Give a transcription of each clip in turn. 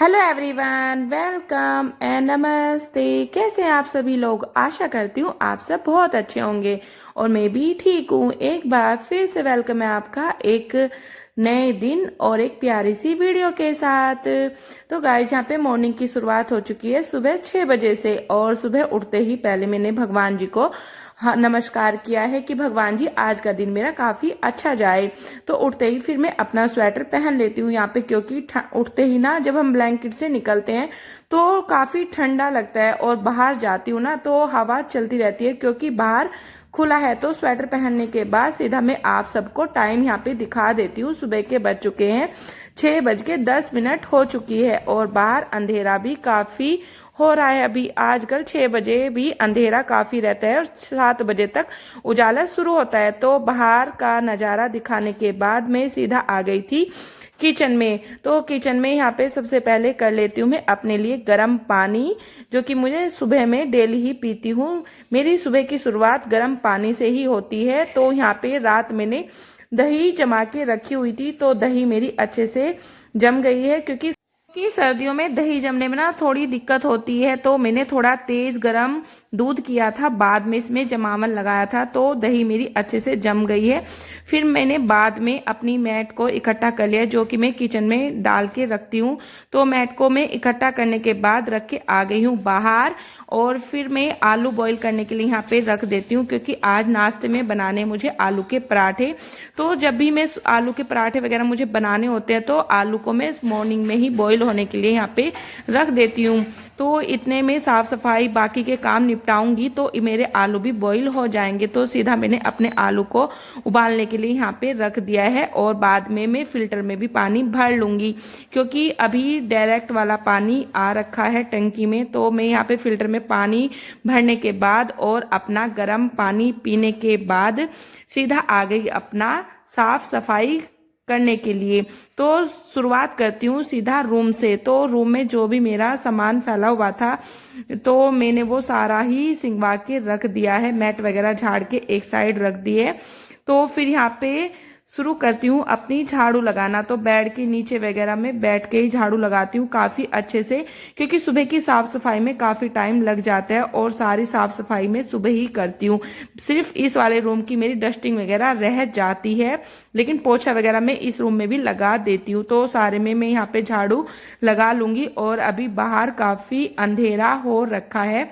Hello everyone, welcome and नमस्ते। कैसे हैं आप सभी लोग? आशा करती हूँ आप सब बहुत अच्छे होंगे और मैं भी ठीक हूँ। एक बार फिर से वेलकम है आपका एक नए दिन और एक प्यारी सी वीडियो के साथ। तो गाइस, यहाँ पे मॉर्निंग की शुरुआत हो चुकी है सुबह 6 बजे से, और सुबह उठते ही पहले मैंने भगवान जी को नमस्कार किया है कि भगवान जी आज का दिन मेरा काफी अच्छा जाए। तो उठते ही फिर मैं अपना स्वेटर पहन लेती हूँ यहाँ पे, क्योंकि उठते ही ना जब हम ब्लैंकेट से निकलते हैं तो काफी ठंडा लगता है, और बाहर जाती हूँ ना तो हवा चलती रहती है क्योंकि बाहर खुला है। तो स्वेटर पहनने के बाद सीधा मैं आप सबको टाइम यहाँ पे दिखा देती हूँ। सुबह के बज चुके हैं 6:10 हो चुकी है, और बाहर अंधेरा भी काफी हो रहा है। अभी आजकल 6 बजे भी अंधेरा काफी रहता है और 7 बजे तक उजाला शुरू होता है। तो बाहर का नजारा दिखाने के बाद मैं सीधा आ गई थी किचन में। तो किचन में यहाँ पे सबसे पहले कर लेती हूँ मैं अपने लिए गर्म पानी, जो कि मुझे सुबह में डेली ही पीती हूँ। मेरी सुबह की शुरुआत गर्म पानी से ही होती है। तो यहाँ पे रात मैंने दही जमा के रखी हुई थी, तो दही मेरी अच्छे से जम गई है, क्योंकि सर्दियों में दही जमने में ना थोड़ी दिक्कत होती है। तो मैंने थोड़ा तेज गरम दूध किया था, बाद में इसमें जमावन लगाया था, तो दही मेरी अच्छे से जम गई है। फिर मैंने बाद में अपनी मैट को इकट्ठा कर लिया, जो कि मैं किचन में डाल के रखती हूँ। तो मैट को मैं इकट्ठा करने के बाद रख के आ गई हूँ बाहर, और फिर मैं आलू बॉईल करने के लिए यहाँ पे रख देती हूँ, क्योंकि आज नाश्ते में बनाने मुझे आलू के पराठे। तो जब भी मैं आलू के पराठे वगैरह मुझे बनाने होते हैं तो आलू को मैं मॉर्निंग में ही बॉईल होने के लिए यहाँ पे रख देती हूँ। तो इतने में साफ सफाई बाकी के काम निपटाऊंगी तो मेरे आलू भी बॉईल हो जाएंगे। तो सीधा मैंने अपने आलू को उबालने के लिए यहाँ पे रख दिया है, और बाद में मैं फिल्टर में भी पानी भर लूंगी, क्योंकि अभी डायरेक्ट वाला पानी आ रखा है टंकी में। तो मैं यहाँ पे फिल्टर में पानी भरने के बाद और अपना गर्म पानी पीने के बाद सीधा आ गई अपना साफ सफाई करने के लिए। तो शुरुआत करती हूँ सीधा रूम से। तो रूम में जो भी मेरा सामान फैला हुआ था तो मैंने वो सारा ही सिंगवा के रख दिया है, मैट वगैरह झाड़ के एक साइड रख दिए। तो फिर यहाँ पे शुरू करती हूँ अपनी झाड़ू लगाना। तो बेड के नीचे वगैरह में बैठ के ही झाड़ू लगाती हूँ काफी अच्छे से, क्योंकि सुबह की साफ सफाई में काफी टाइम लग जाता है, और सारी साफ सफाई में सुबह ही करती हूँ। सिर्फ इस वाले रूम की मेरी डस्टिंग वगैरह रह जाती है, लेकिन पोछा वगैरह मैं इस रूम में भी लगा देती हूँ। तो सारे में मैं यहाँ पे झाड़ू लगा लूंगी। और अभी बाहर काफी अंधेरा हो रखा है।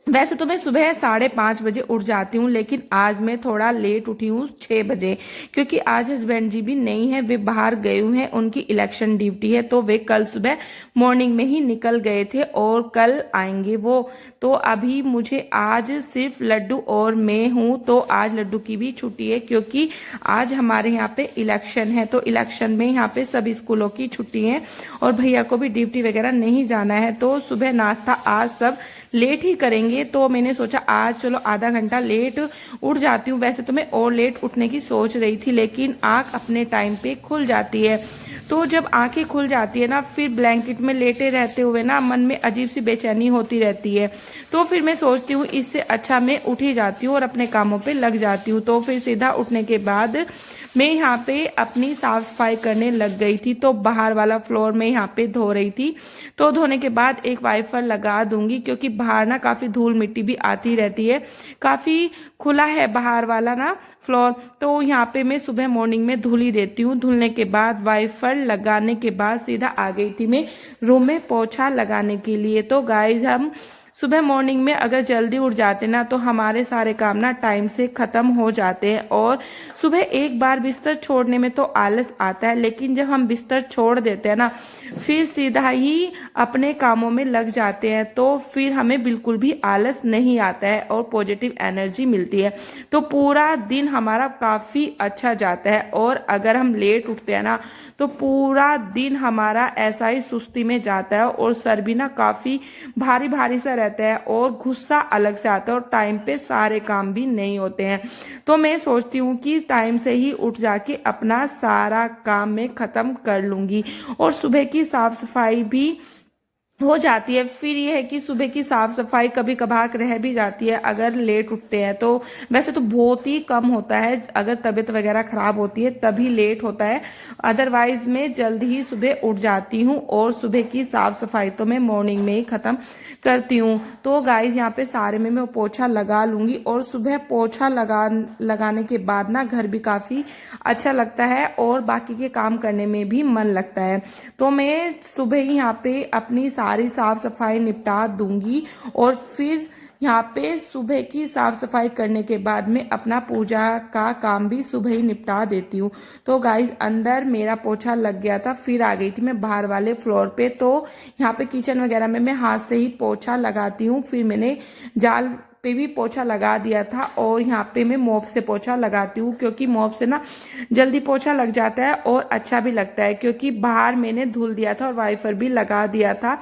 वैसे तो मैं सुबह 5:30 बजे उठ जाती हूँ, लेकिन आज मैं थोड़ा लेट उठी हूँ 6 बजे, क्योंकि आज हस्बैंड जी भी नहीं है, वे बाहर गए हुए हैं, उनकी इलेक्शन ड्यूटी है। तो वे कल सुबह मॉर्निंग में ही निकल गए थे और कल आएंगे वो। तो अभी मुझे आज सिर्फ लड्डू और मैं हूँ। तो आज लड्डू की भी छुट्टी है, क्योंकि आज हमारे यहाँ पे इलेक्शन है। तो इलेक्शन में यहाँ पे सभी स्कूलों की छुट्टी है, और भैया को भी ड्यूटी वगैरह नहीं जाना है। तो सुबह नाश्ता आज सब लेट ही करेंगे। तो मैंने सोचा आज चलो आधा घंटा लेट उठ जाती हूँ। वैसे तो मैं और लेट उठने की सोच रही थी, लेकिन आंख अपने टाइम पे खुल जाती है। तो जब आंखें खुल जाती है ना, फिर ब्लैंकेट में लेटे रहते हुए ना मन में अजीब सी बेचैनी होती रहती है। तो फिर मैं सोचती हूँ इससे अच्छा मैं उठ ही जाती हूँ और अपने कामों पे लग जाती हूँ। तो फिर सीधा उठने के बाद मैं यहाँ पे अपनी साफ सफाई करने लग गई थी। तो बाहर वाला फ्लोर में यहाँ पे धो रही थी। तो धोने के बाद एक वाइपर लगा दूंगी, क्योंकि बाहर ना काफी धूल मिट्टी भी आती रहती है, काफी खुला है बाहर वाला ना फ्लोर। तो यहाँ पे मैं सुबह मॉर्निंग में धुल ही देती हूँ। धुलने के बाद वाइपर लगाने के बाद सीधा आ गई थी मैं रूम में पोछा लगाने के लिए। तो गाइस, हम सुबह मॉर्निंग में अगर जल्दी उठ जाते ना तो हमारे सारे काम ना टाइम से खत्म हो जाते हैं। और सुबह एक बार बिस्तर छोड़ने में तो आलस आता है, लेकिन जब हम बिस्तर छोड़ देते हैं ना फिर सीधा ही अपने कामों में लग जाते हैं, तो फिर हमें बिल्कुल भी आलस नहीं आता है और पॉजिटिव एनर्जी मिलती है। तो पूरा दिन हमारा काफी अच्छा जाता है। और अगर हम लेट उठते हैं ना तो पूरा दिन हमारा ऐसा ही सुस्ती में जाता है, और सर भी ना काफी भारी भारी सा रहता है, और गुस्सा अलग से आता है, और टाइम पे सारे काम भी नहीं होते हैं। तो मैं सोचती हूँ कि टाइम से ही उठ जाके अपना सारा काम मैं खत्म कर लूंगी। और सुबह की साफ सफाई भी हो जाती है। फिर ये है कि सुबह की साफ सफाई कभी कभार रह भी जाती है अगर लेट उठते हैं तो। वैसे तो बहुत ही कम होता है, अगर तबीयत वगैरह खराब होती है तभी लेट होता है, अदरवाइज मैं जल्द ही सुबह उठ जाती हूँ और सुबह की साफ सफाई तो मैं मॉर्निंग में ही खत्म करती हूँ। तो गाइज यहाँ पे सारे में मैं पोछा लगा लूंगी और सुबह पोछा लगाने के बाद ना घर भी काफी अच्छा लगता है और बाकी के काम करने में भी मन लगता है। तो मैं सुबह ही यहाँ पे अपनी सारी साफ सफाई निपटा दूंगी और फिर यहाँ पे सुबह की साफ सफाई करने के बाद में अपना पूजा का काम भी सुबह ही निपटा देती हूँ। तो गाइज अंदर मेरा पोछा लग गया था, फिर आ गई थी मैं बाहर वाले फ्लोर पे। तो यहाँ पे किचन वगैरह में मैं हाथ से ही पोछा लगाती हूँ, फिर मैंने जाल पे भी पोछा लगा दिया था और यहाँ पे मैं मॉप से पोछा लगाती हूँ, क्योंकि मॉप से ना जल्दी पोछा लग जाता है और अच्छा भी लगता है, क्योंकि बाहर मैंने धुल दिया था और वाइपर भी लगा दिया था।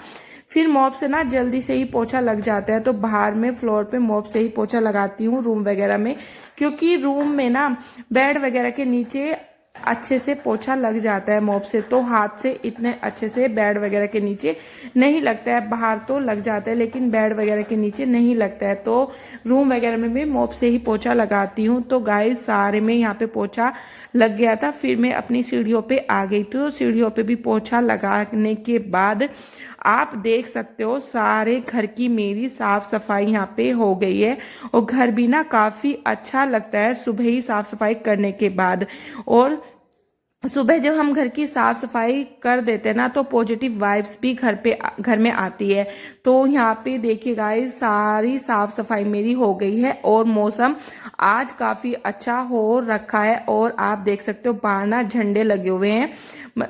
फिर मॉप से ना जल्दी से ही पोछा लग जाता है, तो बाहर में फ्लोर पे मॉप से ही पोछा लगाती हूँ रूम वगैरह में, क्योंकि रूम में ना बेड वगैरह के नीचे अच्छे से पोछा लग जाता है मॉप से, तो हाथ से इतने अच्छे से बेड वगैरह के नीचे नहीं लगता है। बाहर तो लग जाता है लेकिन बेड वगैरह के नीचे नहीं लगता है, तो रूम वगैरह में भी मॉप से ही पोछा लगाती हूँ। तो गाइस सारे में यहाँ पे पोछा लग गया था, फिर मैं अपनी सीढ़ियों पे आ गई। तो सीढ़ियों पे भी पोछा लगाने के बाद आप देख सकते हो सारे घर की मेरी साफ सफाई यहाँ पे हो गई है और घर भी ना काफी अच्छा लगता है सुबह ही साफ सफाई करने के बाद। और सुबह जब हम घर की साफ सफाई कर देते हैं ना तो पॉजिटिव वाइब्स भी घर में आती है। तो यहाँ पे देखिए गाइस सारी साफ सफाई मेरी हो गई है और मौसम आज काफी अच्छा हो रखा है। और आप देख सकते हो बाहर ना झंडे लगे हुए हैं,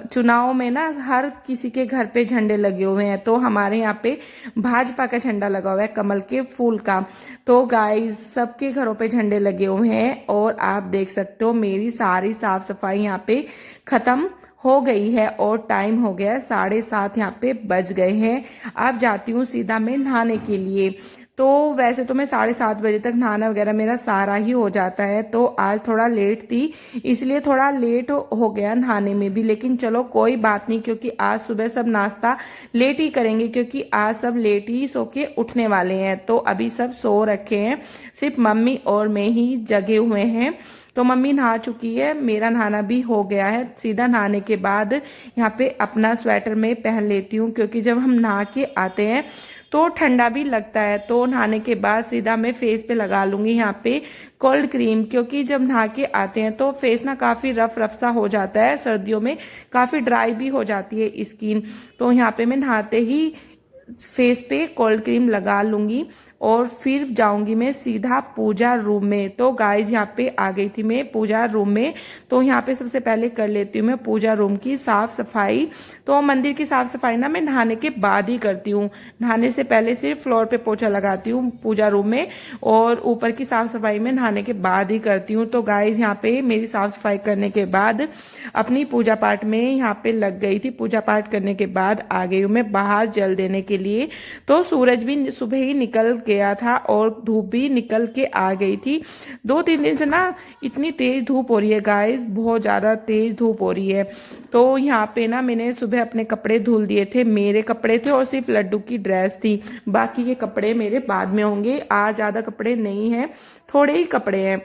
चुनाव में ना हर किसी के घर पे झंडे लगे हुए हैं, तो हमारे यहाँ पे भाजपा का झंडा लगा हुआ है कमल के फूल का। तो गाइस सबके घरों पे झंडे लगे हुए हैं और आप देख सकते हो मेरी सारी साफ सफाई यहाँ पे खत्म हो गई है और टाइम हो गया 7:30 यहाँ पे बज गए हैं। अब जाती हूँ सीधा मैं नहाने के लिए। तो वैसे तो मैं 7:30 बजे तक नहाना वगैरह मेरा सारा ही हो जाता है, तो आज थोड़ा लेट थी इसलिए थोड़ा लेट हो गया नहाने में भी, लेकिन चलो कोई बात नहीं, क्योंकि आज सुबह सब नाश्ता लेट ही करेंगे, क्योंकि आज सब लेट ही सो के उठने वाले हैं। तो अभी सब सो रखे हैं, सिर्फ मम्मी और मैं ही जगे हुए हैं। तो मम्मी नहा चुकी है, मेरा नहाना भी हो गया है। सीधा नहाने के बाद यहाँ पे अपना स्वेटर में पहन लेती हूँ, क्योंकि जब हम नहा के आते हैं तो ठंडा भी लगता है। तो नहाने के बाद सीधा मैं फेस पे लगा लूंगी यहाँ पे कोल्ड क्रीम, क्योंकि जब नहा के आते हैं तो फेस ना काफी रफ रफ सा हो जाता है, सर्दियों में काफी ड्राई भी हो जाती है स्किन। तो यहाँ पे मैं नहाते ही फेस पे कोल्ड क्रीम लगा लूंगी और फिर जाऊंगी मैं सीधा पूजा रूम में। तो गाइज यहाँ पे आ गई थी मैं पूजा रूम में। तो यहाँ पे सबसे पहले कर लेती हूँ मैं पूजा रूम की साफ सफाई। तो मंदिर की साफ सफाई ना मैं नहाने के बाद ही करती हूँ, नहाने से पहले सिर्फ फ्लोर पे पोछा लगाती हूँ पूजा रूम में और ऊपर की साफ सफाई में नहाने के बाद ही करती हूँ। तो गाइज यहाँ पे मेरी साफ सफाई करने के बाद अपनी पूजा पाठ में यहाँ पे लग गई थी। पूजा पाठ करने के बाद आ गई हूँ मैं बाहर जल देने के लिए। तो सूरज भी सुबह ही निकल गया था और धूप भी निकल के आ गई थी। 2-3 दिन से ना इतनी तेज धूप हो रही है गाइस, बहुत ज्यादा तेज धूप हो रही है। तो यहाँ पे ना मैंने सुबह अपने कपड़े धुल दिए थे, मेरे कपड़े थे और सिर्फ लड्डू की ड्रेस थी, बाकी के कपड़े मेरे बाद में होंगे। आज ज्यादा कपड़े नहीं है, थोड़े ही कपड़े हैं,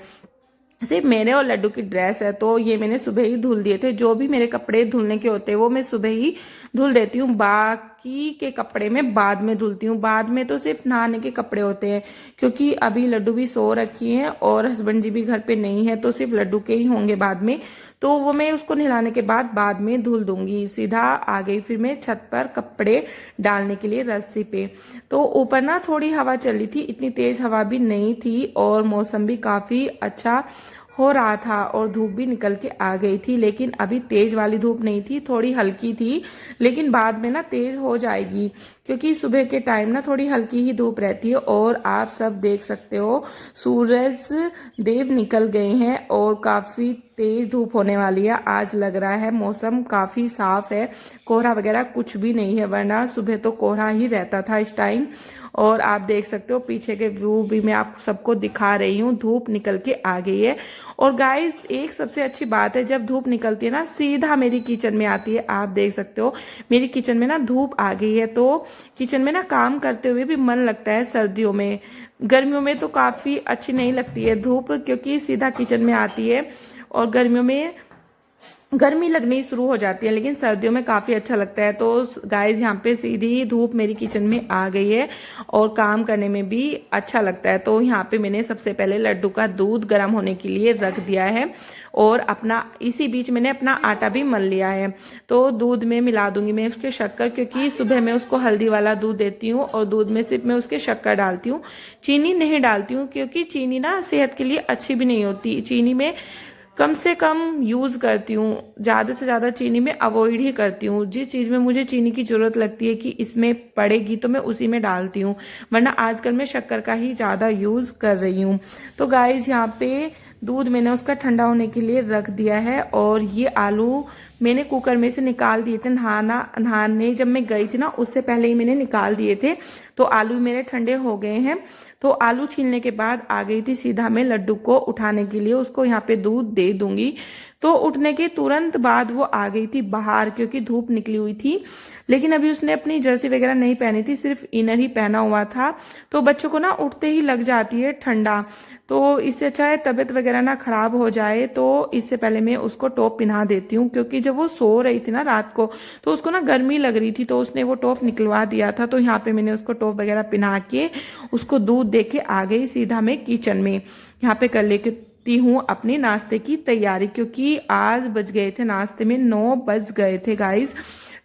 सिर्फ मेरे और लड्डू की ड्रेस है। तो ये मैंने सुबह ही धुल दिए थे, जो भी मेरे कपड़े धुलने के होते हैं वो मैं सुबह ही धुल देती हूँ, बाकी के कपड़े मैं बाद में धुलती हूँ। बाद में तो सिर्फ नहाने के कपड़े होते हैं, क्योंकि अभी लड्डू भी सो रखी हैं और हस्बैंड जी भी घर पे नहीं है, तो सिर्फ लड्डू के ही होंगे बाद में। तो वो मैं उसको नहलाने के बाद में धुल दूंगी। सीधा आ गई फिर मैं छत पर कपड़े डालने के लिए रस्सी पे। तो ऊपर ना थोड़ी हवा चली थी, इतनी तेज हवा भी नहीं थी और मौसम भी काफी अच्छा हो रहा था और धूप भी निकल के आ गई थी, लेकिन अभी तेज वाली धूप नहीं थी, थोड़ी हल्की थी, लेकिन बाद में ना तेज हो जाएगी, क्योंकि सुबह के टाइम ना थोड़ी हल्की ही धूप रहती है। और आप सब देख सकते हो सूरज देव निकल गए हैं और काफी तेज धूप होने वाली है। आज लग रहा है मौसम काफी साफ है, कोहरा वगैरह कुछ भी नहीं है, वरना सुबह तो कोहरा ही रहता था इस टाइम। और आप देख सकते हो पीछे के व्यू भी मैं आप सबको दिखा रही हूँ। धूप निकल के आ गई है। और गाइस एक सबसे अच्छी बात है, जब धूप निकलती है ना सीधा मेरी किचन में आती है। आप देख सकते हो मेरी किचन में ना धूप आ गई है, तो किचन में ना काम करते हुए भी मन लगता है सर्दियों में। गर्मियों में तो काफी अच्छी नहीं लगती है धूप, क्योंकि सीधा किचन में आती है और गर्मियों में गर्मी लगनी शुरू हो जाती है, लेकिन सर्दियों में काफी अच्छा लगता है। तो गाइस यहाँ पे सीधी धूप मेरी किचन में आ गई है और काम करने में भी अच्छा लगता है। तो यहाँ पे मैंने सबसे पहले लड्डू का दूध गर्म होने के लिए रख दिया है और अपना इसी बीच मैंने अपना आटा भी मल लिया है। तो दूध में मिला दूंगी मैं उसके शक्कर, क्योंकि सुबह मैं उसको हल्दी वाला दूध देती हूँ और दूध में सिर्फ मैं उसके शक्कर डालती हूँ, चीनी नहीं डालती हूँ, क्योंकि चीनी ना सेहत के लिए अच्छी भी नहीं होती। चीनी में कम से कम यूज करती हूँ, ज्यादा से ज्यादा चीनी में अवॉइड ही करती हूँ। जिस चीज में मुझे चीनी की जरूरत लगती है कि इसमें पड़ेगी तो मैं उसी में डालती हूँ, वरना आजकल मैं शक्कर का ही ज्यादा यूज कर रही हूँ। तो गाइस यहाँ पे दूध मैंने उसका ठंडा होने के लिए रख दिया है और ये आलू मैंने कुकर में से निकाल दिए थे। नहाने जब मैं गई थी ना उससे पहले ही मैंने निकाल दिए थे, तो आलू मेरे ठंडे हो गए हैं। तो आलू छीलने के बाद आ गई थी सीधा मैं लड्डू को उठाने के लिए, उसको यहाँ पे दूध दे दूंगी। तो उठने के तुरंत बाद वो आ गई थी बाहर, क्योंकि धूप निकली हुई थी। लेकिन अभी उसने अपनी जर्सी वगैरह नहीं पहनी थी, सिर्फ इनर ही पहना हुआ था। तो बच्चों को ना उठते ही लग जाती है ठंडा, तो इससे अच्छा है तबीयत वगैरह ना खराब हो जाए, तो इससे पहले मैं उसको टॉप पहना देती हूँ। क्योंकि जब वो सो रही थी ना रात को, तो उसको ना गर्मी लग रही थी, तो उसने वो टॉप निकलवा दिया था। तो यहाँ पे मैंने उसको टॉप वगैरह पहना के उसको दूध दे के आ गई सीधा मैं किचन में। यहाँ पे कर लेती हूँ अपने नाश्ते की तैयारी, क्योंकि आज बज गए थे नाश्ते में 9 बज गए थे गाइस।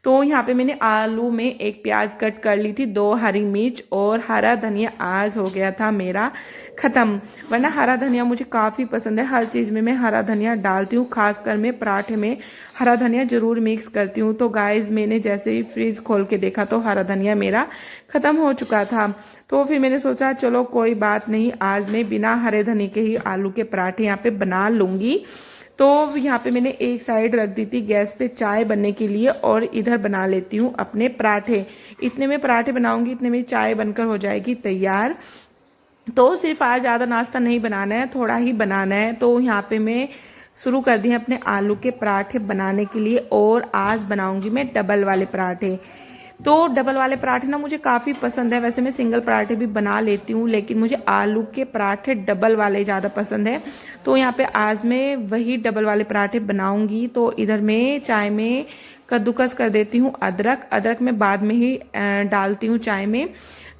तो यहाँ पे मैंने आलू में एक प्याज कट कर ली थी, 2 हरी मिर्च और हरा धनिया आज हो गया था मेरा खत्म। वरना हरा धनिया मुझे काफी पसंद है, हर चीज में मैं हरा धनिया डालती हूँ, खासकर मैं पराठे में हरा धनिया जरूर मिक्स करती हूँ। तो गाइस मैंने जैसे ही फ्रिज खोल के देखा तो हरा धनिया मेरा खत्म हो चुका था। तो फिर मैंने सोचा चलो कोई बात नहीं, आज मैं बिना हरे धनिया के ही आलू के पराठे यहाँ पे बना लूंगी। तो यहाँ पे मैंने एक साइड रख दी थी गैस पे चाय बनने के लिए और इधर बना लेती हूँ अपने पराठे। इतने में पराठे बनाऊंगी, इतने में चाय बनकर हो जाएगी तैयार। तो सिर्फ आज ज़्यादा नाश्ता नहीं बनाना है, थोड़ा ही बनाना है। तो यहाँ पे मैं शुरू कर दी है अपने आलू के पराठे बनाने के लिए, और आज बनाऊंगी मैं डबल वाले पराठे। तो डबल वाले पराठे ना मुझे काफ़ी पसंद है, वैसे मैं सिंगल पराठे भी बना लेती हूँ, लेकिन मुझे आलू के पराठे डबल वाले ज़्यादा पसंद है। तो यहाँ पे आज मैं वही डबल वाले पराठे बनाऊंगी। तो इधर मैं चाय में कद्दूकस कर देती हूँ अदरक। अदरक मैं बाद में ही डालती हूँ चाय में,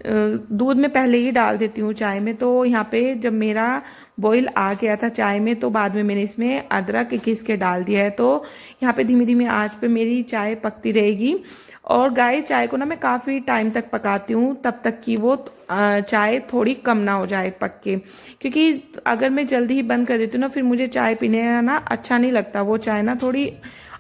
दूध में पहले ही डाल देती हूँ चाय में। तो यहाँ पे जब मेरा बॉईल आ गया था चाय में, तो बाद में मैंने इसमें अदरक घिस के डाल दिया है। तो यहाँ पे धीमी धीमी आंच पे मेरी चाय पकती रहेगी। और गाय चाय को ना मैं काफ़ी टाइम तक पकाती हूँ, तब तक कि वो चाय थोड़ी कम ना हो जाए पक के, क्योंकि अगर मैं जल्दी ही बंद कर देती हूँ ना फिर मुझे चाय पीने ना अच्छा नहीं लगता, वो चाय ना थोड़ी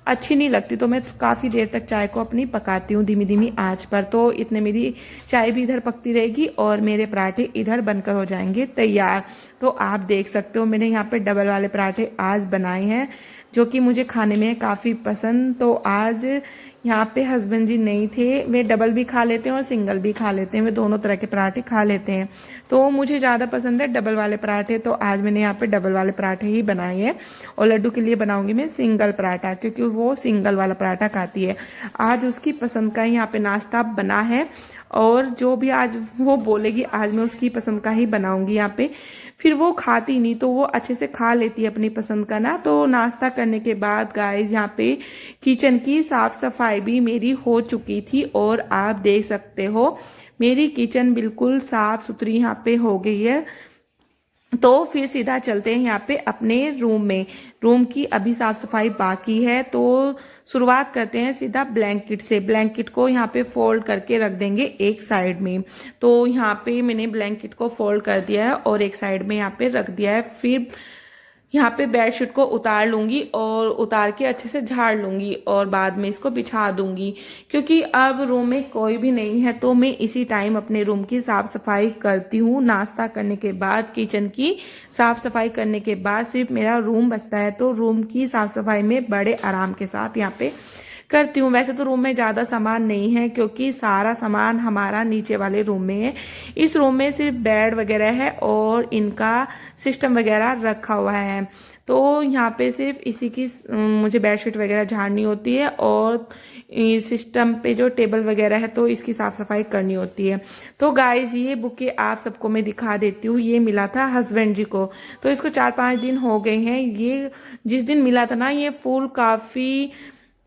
अच्छी नहीं लगती। तो मैं काफ़ी देर तक चाय को अपनी पकाती हूँ धीमी धीमी आंच पर। तो इतने मेरी चाय भी इधर पकती रहेगी और मेरे पराठे इधर बनकर हो जाएंगे तैयार। तो आप देख सकते हो मैंने यहाँ पे डबल वाले पराठे आज बनाए हैं, जो कि मुझे खाने में काफ़ी पसंद। तो आज यहाँ पे हस्बैंड जी नहीं थे, वे डबल भी खा लेते हैं और सिंगल भी खा लेते हैं, वे दोनों तरह के पराठे खा लेते हैं। तो मुझे ज़्यादा पसंद है डबल वाले पराठे, तो आज मैंने यहाँ पे डबल वाले पराठे ही बनाए हैं। और लड्डू के लिए बनाऊंगी मैं सिंगल पराठा, क्योंकि वो सिंगल वाला पराठा खाती है। आज उसकी पसंद का ही यहाँ पे नाश्ता बना है, और जो भी आज वो बोलेगी आज मैं उसकी पसंद का ही बनाऊंगी यहाँ पे। फिर वो खाती नहीं, तो वो अच्छे से खा लेती है अपनी पसंद का ना। तो नाश्ता करने के बाद गाइस यहाँ पे किचन की साफ सफाई भी मेरी हो चुकी थी, और आप देख सकते हो मेरी किचन बिल्कुल साफ सुथरी यहाँ पे हो गई है। तो फिर सीधा चलते हैं यहाँ पे अपने रूम में। रूम की अभी साफ सफाई बाकी है, तो शुरुआत करते हैं सीधा ब्लैंकेट से। ब्लैंकेट को यहाँ पे फोल्ड करके रख देंगे एक साइड में। तो यहाँ पे मैंने ब्लैंकेट को फोल्ड कर दिया है और एक साइड में यहाँ पे रख दिया है। फिर यहाँ पे बेडशीट को उतार लूंगी और उतार के अच्छे से झाड़ लूंगी और बाद में इसको बिछा दूंगी, क्योंकि अब रूम में कोई भी नहीं है। तो मैं इसी टाइम अपने रूम की साफ सफाई करती हूँ। नाश्ता करने के बाद किचन की साफ सफाई करने के बाद सिर्फ मेरा रूम बचता है, तो रूम की साफ सफाई में बड़े आराम के साथ यहाँ पे करती हूँ। वैसे तो रूम में ज़्यादा सामान नहीं है क्योंकि सारा सामान हमारा नीचे वाले रूम में है। इस रूम में सिर्फ बेड वगैरह है और इनका सिस्टम वगैरह रखा हुआ है। तो यहाँ पे सिर्फ इसी की मुझे बेडशीट वगैरह झाड़नी होती है और सिस्टम पे जो टेबल वगैरह है तो इसकी साफ सफाई करनी होती है। तो गाइज ये बुके आप सबको मैं दिखा देती हूँ। ये मिला था हस्बैंड जी को, तो इसको 4-5 दिन हो गए हैं। ये जिस दिन मिला था ना, ये फूल काफी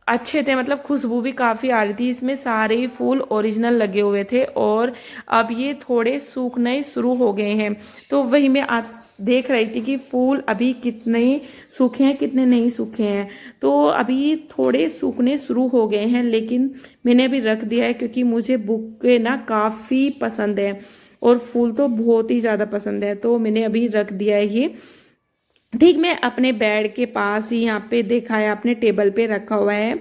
अच्छे थे, मतलब खुशबू भी काफी आ रही थी। इसमें सारे ही फूल ओरिजिनल लगे हुए थे और अब ये थोड़े सूखने शुरू हो गए हैं। तो वही मैं आप देख रही थी कि फूल अभी कितने सूखे हैं कितने नहीं सूखे हैं। तो अभी थोड़े सूखने शुरू हो गए हैं, लेकिन मैंने अभी रख दिया है क्योंकि मुझे बुके ना काफी पसंद है और फूल तो बहुत ही ज्यादा पसंद है। तो मैंने अभी रख दिया है ये। ठीक, मैं अपने बेड के पास ही यहाँ पे देखा है, अपने टेबल पे रखा हुआ है।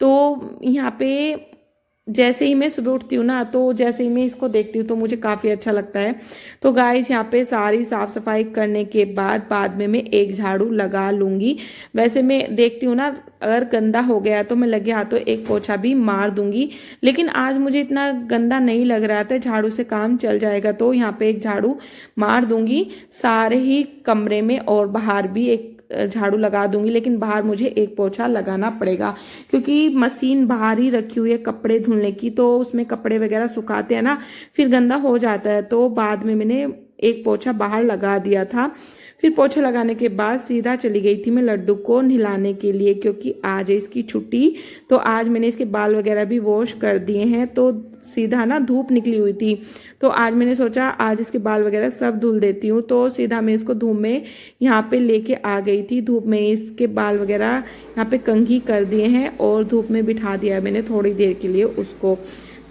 तो यहाँ पे जैसे ही मैं सुबह उठती हूँ ना, तो जैसे ही मैं इसको देखती हूँ तो मुझे काफ़ी अच्छा लगता है। तो गाइस यहाँ पे सारी साफ सफाई करने के बाद में मैं एक झाड़ू लगा लूंगी। वैसे मैं देखती हूँ ना, अगर गंदा हो गया तो मैं लगे हाथों एक पोछा भी मार दूंगी, लेकिन आज मुझे इतना गंदा नहीं लग रहा था, झाड़ू से काम चल जाएगा। तो यहाँ पे एक झाड़ू मार दूंगी सारे ही कमरे में और बाहर भी एक झाड़ू लगा दूंगी। लेकिन बाहर मुझे एक पोछा लगाना पड़ेगा क्योंकि मशीन बाहर ही रखी हुई है कपड़े धुलने की, तो उसमें कपड़े वगैरह सुखाते हैं ना, फिर गंदा हो जाता है। तो बाद में मैंने एक पोछा बाहर लगा दिया था। फिर पोछा लगाने के बाद सीधा चली गई थी मैं लड्डू को नहलाने के लिए, क्योंकि आज है इसकी छुट्टी। तो आज मैंने इसके बाल वगैरह भी वॉश कर दिए हैं। तो सीधा ना धूप निकली हुई थी, तो आज मैंने सोचा आज इसके बाल वगैरह सब धुल देती हूँ। तो सीधा मैं इसको धूप में यहाँ पे लेके आ गई थी। धूप में इसके बाल वगैरह यहाँ पे कंघी कर दिए हैं और धूप में बिठा दिया है मैंने थोड़ी देर के लिए उसको,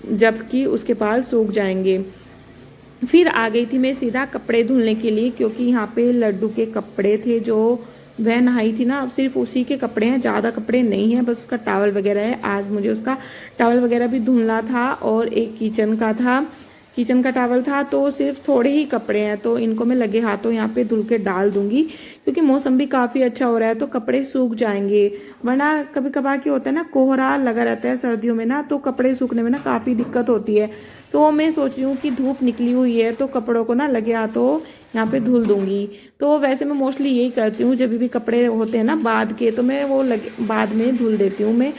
जबकि उसके बाल सूख जाएंगे। फिर आ गई थी मैं सीधा कपड़े धुलने के लिए, क्योंकि यहाँ पे लड्डू के कपड़े थे जो वह नहाई थी ना, अब सिर्फ उसी के कपड़े हैं, ज़्यादा कपड़े नहीं है, बस उसका टॉवल वगैरह है। आज मुझे उसका टॉवल वगैरह भी धुलना था और एक किचन का टॉवल था। तो सिर्फ थोड़े ही कपड़े हैं, तो इनको मैं लगे हाथों यहाँ पे धुल के डाल दूंगी, क्योंकि मौसम भी काफ़ी अच्छा हो रहा है तो कपड़े सूख जाएंगे। वरना कभी कभार क्या होता है ना, कोहरा लगा रहता है सर्दियों में ना, तो कपड़े सूखने में ना काफ़ी दिक्कत होती है। तो मैं सोच रही हूँ कि धूप निकली हुई है तो कपड़ों को ना लगे हाथों यहाँ पे धुल दूंगी। तो वैसे मैं मोस्टली यही करती हूँ, जब भी कपड़े होते हैं ना बाद के, तो मैं वो बाद में धुल देती हूँ मैं।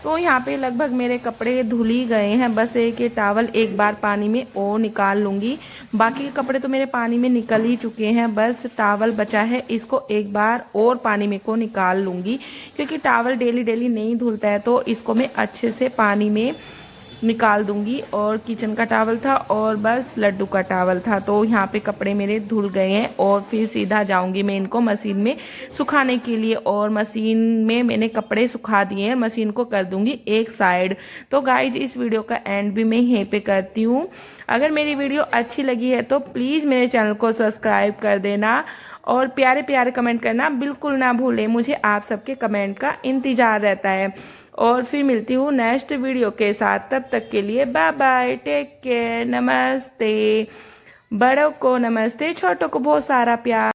तो यहाँ पे लगभग मेरे कपड़े धुल ही गए हैं, बस एक ये टॉवल एक बार पानी में और निकाल लूँगी। बाकी के कपड़े तो मेरे पानी में निकल ही चुके हैं, बस टॉवल बचा है, इसको एक बार और पानी में को निकाल लूँगी, क्योंकि टॉवल डेली डेली नहीं धुलता है। तो इसको मैं अच्छे से पानी में निकाल दूंगी। और किचन का टॉवल था और बस लड्डू का टॉवल था। तो यहाँ पे कपड़े मेरे धुल गए हैं और फिर सीधा जाऊंगी मैं इनको मशीन में सुखाने के लिए। और मशीन में मैंने कपड़े सुखा दिए हैं, मशीन को कर दूंगी एक साइड। तो गाइज इस वीडियो का एंड भी मैं यहीं पे करती हूँ। अगर मेरी वीडियो अच्छी लगी है तो प्लीज़ मेरे चैनल को सब्सक्राइब कर देना और प्यारे प्यारे कमेंट करना बिल्कुल ना भूलें। मुझे आप सबके कमेंट का इंतजार रहता है। और फिर मिलती हूँ नेक्स्ट वीडियो के साथ, तब तक के लिए बाय बाय, टेक केयर, नमस्ते। बड़ों को नमस्ते, छोटों को बहुत सारा प्यार।